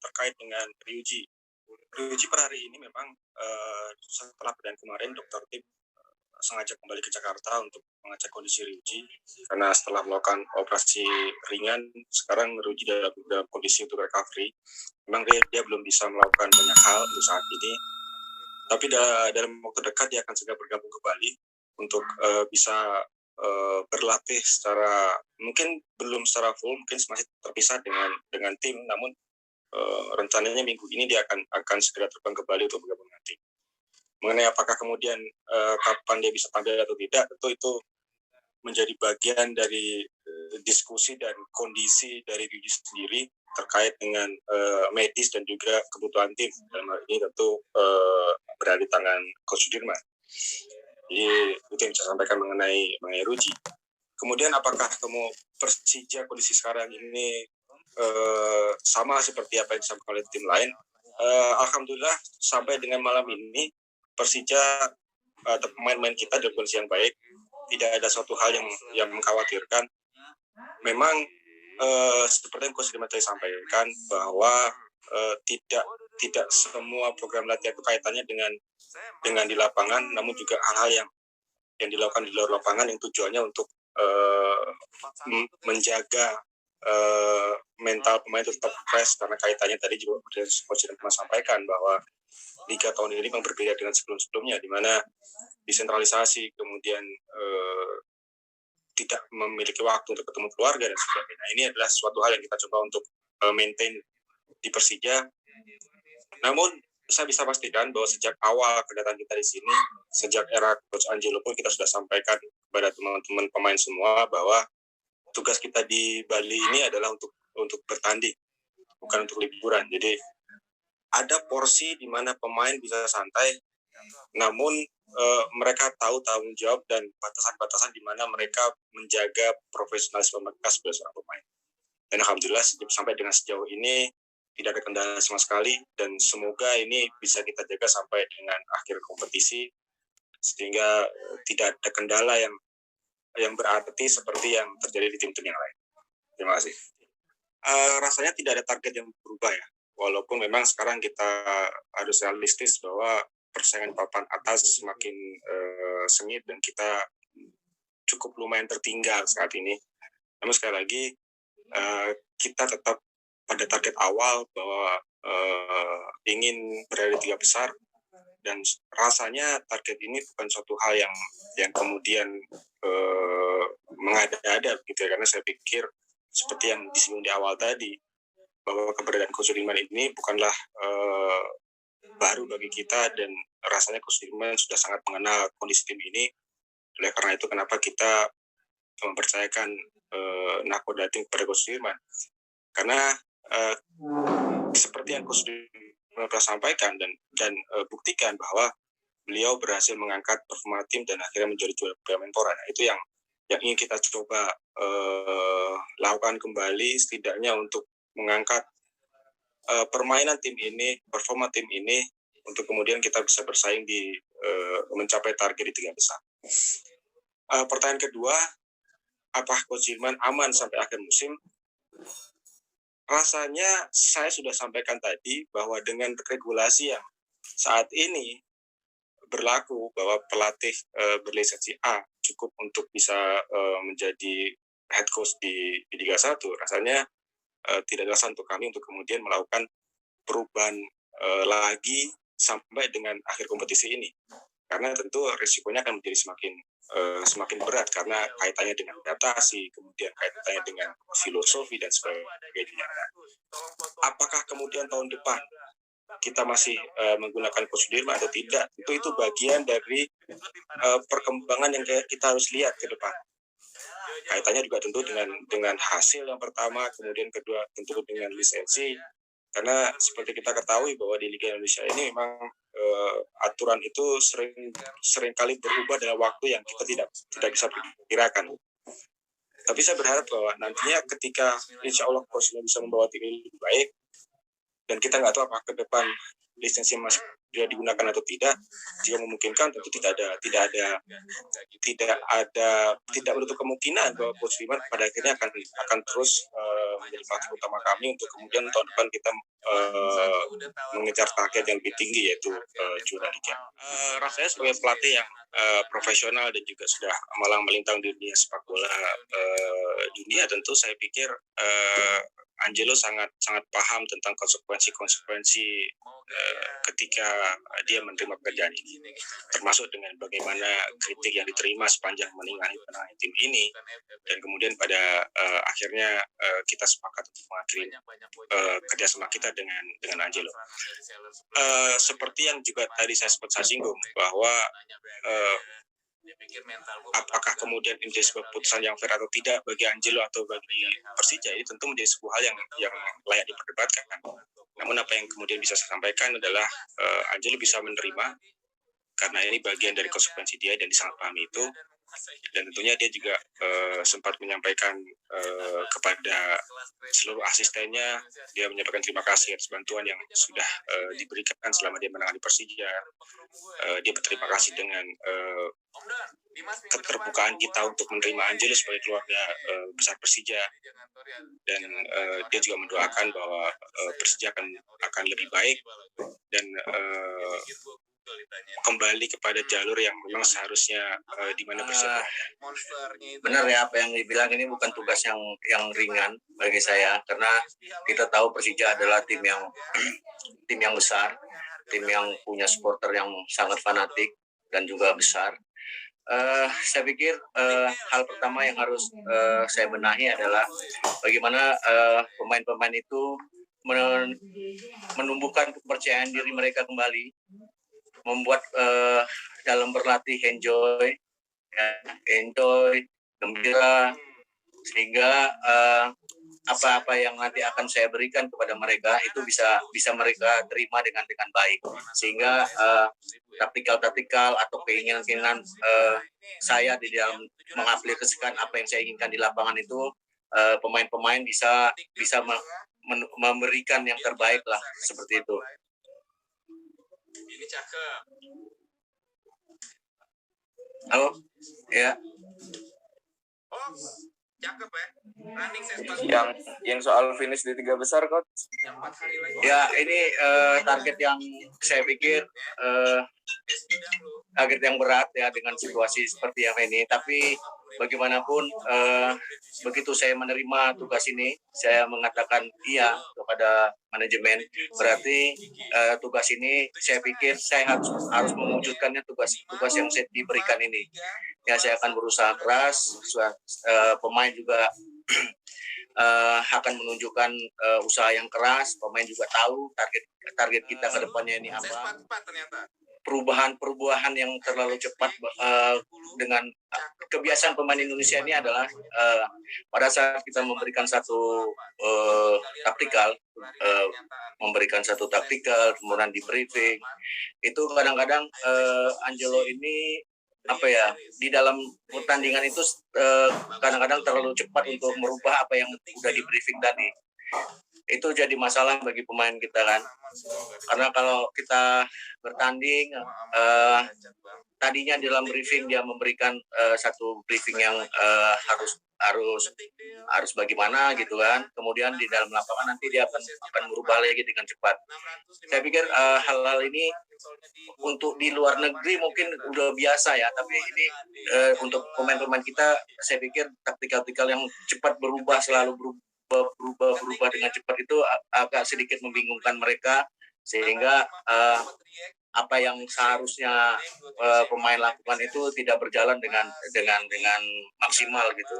terkait dengan Ryuji. Ryuji per hari ini memang setelah pertandingan kemarin Dr. Tim sengaja kembali ke Jakarta untuk mengecek kondisi Ryuji karena setelah melakukan operasi ringan sekarang Ryuji dalam kondisi untuk recovery. Memang dia belum bisa melakukan banyak hal untuk saat ini, tapi dalam waktu dekat dia akan segera bergabung kembali untuk bisa berlatih secara mungkin belum secara full, mungkin masih terpisah dengan tim, namun rencananya minggu ini dia akan segera terbang kembali untuk bergabung dengan tim. Mengenai apakah kemudian kapan dia bisa tampil atau tidak, tentu itu menjadi bagian dari diskusi dan kondisi dari Ryuji sendiri terkait dengan medis dan juga kebutuhan tim. Dalam hal ini tentu berada di tangan Coach Sudirman. Jadi itu yang bisa sampaikan mengenai Ryuji. Kemudian apakah Persija kondisi sekarang ini sama seperti apa yang disampaikan oleh tim lain? Alhamdulillah sampai dengan malam ini Persija atau pemain-pemain kita dalam kondisi yang baik, tidak ada suatu hal yang mengkhawatirkan. Memang seperti yang Coach Sudirman tadi sampaikan bahwa tidak semua program latihan itu kaitannya dengan di lapangan, namun juga hal-hal yang dilakukan di luar lapangan yang tujuannya untuk menjaga mental pemain itu tetap fresh, karena kaitannya tadi juga Coach Sudirman sampaikan bahwa Liga tahun ini memang berbeda dengan sebelum-sebelumnya, di mana desentralisasi, kemudian tidak memiliki waktu untuk ketemu keluarga dan sebagainya. Nah, ini adalah suatu hal yang kita coba untuk maintain di Persija. Namun saya bisa pastikan bahwa sejak awal kedatangan kita di sini, sejak era Coach Angelo pun kita sudah sampaikan kepada teman-teman pemain semua bahwa tugas kita di Bali ini adalah untuk bertanding, bukan untuk liburan. Jadi ada porsi di mana pemain bisa santai, namun mereka tahu tanggung jawab dan batasan-batasan di mana mereka menjaga profesionalisme mereka sebagai seorang pemain. Dan alhamdulillah sampai dengan sejauh ini tidak ada kendala sama sekali, dan semoga ini bisa kita jaga sampai dengan akhir kompetisi sehingga tidak ada kendala yang berarti seperti yang terjadi di tim-tim yang lain. Terima kasih. Rasanya tidak ada target yang berubah ya, walaupun memang sekarang kita harus realistis bahwa persaingan papan atas semakin sengit dan kita cukup lumayan tertinggal saat ini. Namun sekali lagi kita tetap pada target awal bahwa ingin berada di 3 besar, dan rasanya target ini bukan suatu hal yang kemudian mengada-ada gitu ya, karena saya pikir seperti yang disinggung di awal tadi bahwa keberadaan Coach Sudirman ini bukanlah baru bagi kita, dan rasanya Coach Sudirman sudah sangat mengenal kondisi tim ini. Oleh karena itu kenapa kita mempercayakan nakoda tim kepada Coach Sudirman, karena seperti yang Coach Sudirman telah sampaikan dan buktikan bahwa beliau berhasil mengangkat performa tim dan akhirnya menjadi juara Piala Menpora. Nah, itu yang ingin kita coba lakukan kembali, setidaknya untuk mengangkat permainan tim ini, performa tim ini, untuk kemudian kita bisa bersaing di mencapai target di 3 besar. Pertanyaan kedua, apakah Coach Sudirman aman sampai akhir musim? Rasanya saya sudah sampaikan tadi bahwa dengan regulasi yang saat ini berlaku, bahwa pelatih berlisensi A cukup untuk bisa menjadi head coach di Liga 1, rasanya tidak ada alasan untuk kami untuk kemudian melakukan perubahan lagi sampai dengan akhir kompetisi ini, karena tentu risikonya akan menjadi semakin berat karena kaitannya dengan adaptasi, kemudian kaitannya dengan filosofi dan sebagainya. Apakah kemudian tahun depan kita masih menggunakan Coach Sudirman atau tidak, itu bagian dari perkembangan yang kita harus lihat ke depan. Kaitannya juga tentu dengan hasil yang pertama, kemudian kedua tentu dengan lisensi, karena seperti kita ketahui bahwa di Liga Indonesia ini memang aturan itu sering kali berubah dalam waktu yang kita tidak bisa perkirakan. Tapi saya berharap bahwa nantinya ketika insya Allah Coach bisa membawa tim ini lebih baik, dan kita nggak tahu apakah ke depan lisensi masih dia digunakan atau tidak. Jika memungkinkan tentu tidak menutup kemungkinan bahwa Coach Bima pada akhirnya akan terus menjadi faktor utama kami untuk kemudian tahun depan kita mengejar target yang lebih tinggi, yaitu juara liga. Rasanya sebagai pelatih yang profesional dan juga sudah malang melintang di dunia sepak bola dunia, tentu saya pikir Angelo sangat paham tentang konsekuensi ketika dia menerima pekerjaan ini, termasuk dengan bagaimana kritik yang diterima sepanjang menangani tim ini, dan kemudian pada akhirnya kita sepakat untuk mengakhiri kerjasama kita dengan Angelo. Seperti yang juga tadi saya sempat singgung bahwa apakah kemudian ini menjadi sebuah keputusan yang fair atau tidak bagi Angelo atau bagi Persija, ini tentu menjadi sebuah hal yang layak diperdebatkan. Namun apa yang kemudian bisa saya sampaikan adalah Angelo bisa menerima karena ini bagian dari konsekuensi dia dan disangat pahami itu. Dan tentunya dia juga sempat menyampaikan kepada seluruh asistennya, dia menyampaikan terima kasih atas bantuan yang sudah diberikan selama dia menangani Persija. Dia berterima kasih dengan keterbukaan kita untuk menerima Angelo sebagai keluarga besar Persija, dan dia juga mendoakan bahwa Persija akan lebih baik dan kembali kepada jalur yang memang seharusnya di mana Persija. Benar ya apa yang dibilang, ini bukan tugas yang ringan bagi saya, karena kita tahu Persija adalah tim yang besar, tim yang punya supporter yang sangat fanatik dan juga besar. Saya pikir hal pertama yang harus saya benahi adalah bagaimana pemain-pemain itu menumbuhkan kepercayaan diri mereka kembali, membuat dalam berlatih enjoy, gembira, sehingga apa-apa yang nanti akan saya berikan kepada mereka itu bisa mereka terima dengan baik, sehingga taktikal atau keinginan saya di dalam mengaplikasikan apa yang saya inginkan di lapangan itu, pemain-pemain bisa memberikan yang terbaik lah, seperti itu. Ini cakep. Halo, ya. Oh, cakep ya. Running saya yang soal finish di 3 besar, Coach. Ya, ini target yang saya pikir target yang berat ya dengan situasi seperti yang ini. Tapi bagaimanapun begitu saya menerima tugas ini, saya mengatakan iya kepada manajemen. Berarti tugas ini saya pikir saya harus mewujudkannya, tugas yang saya diberikan ini. Ya, saya akan berusaha keras. Pemain juga akan menunjukkan usaha yang keras. Pemain juga tahu target kita ke depannya ini apa. Perubahan yang terlalu cepat dengan kebiasaan pemain Indonesia ini adalah pada saat kita memberikan satu taktikal, kemudian di briefing, itu kadang-kadang Angelo ini di dalam pertandingan itu kadang-kadang terlalu cepat untuk merubah apa yang sudah di briefing tadi. Itu jadi masalah bagi pemain kita kan, karena kalau kita bertanding tadinya dalam briefing dia memberikan satu briefing yang harus bagaimana gitu kan, kemudian di dalam lapangan nanti dia akan merubah lagi dengan cepat. Saya pikir hal-hal ini untuk di luar negeri mungkin udah biasa ya, tapi ini untuk pemain-pemain kita saya pikir taktikal yang cepat berubah, selalu berubah dengan cepat itu agak sedikit membingungkan mereka, sehingga apa yang seharusnya pemain lakukan itu tidak berjalan dengan maksimal gitu.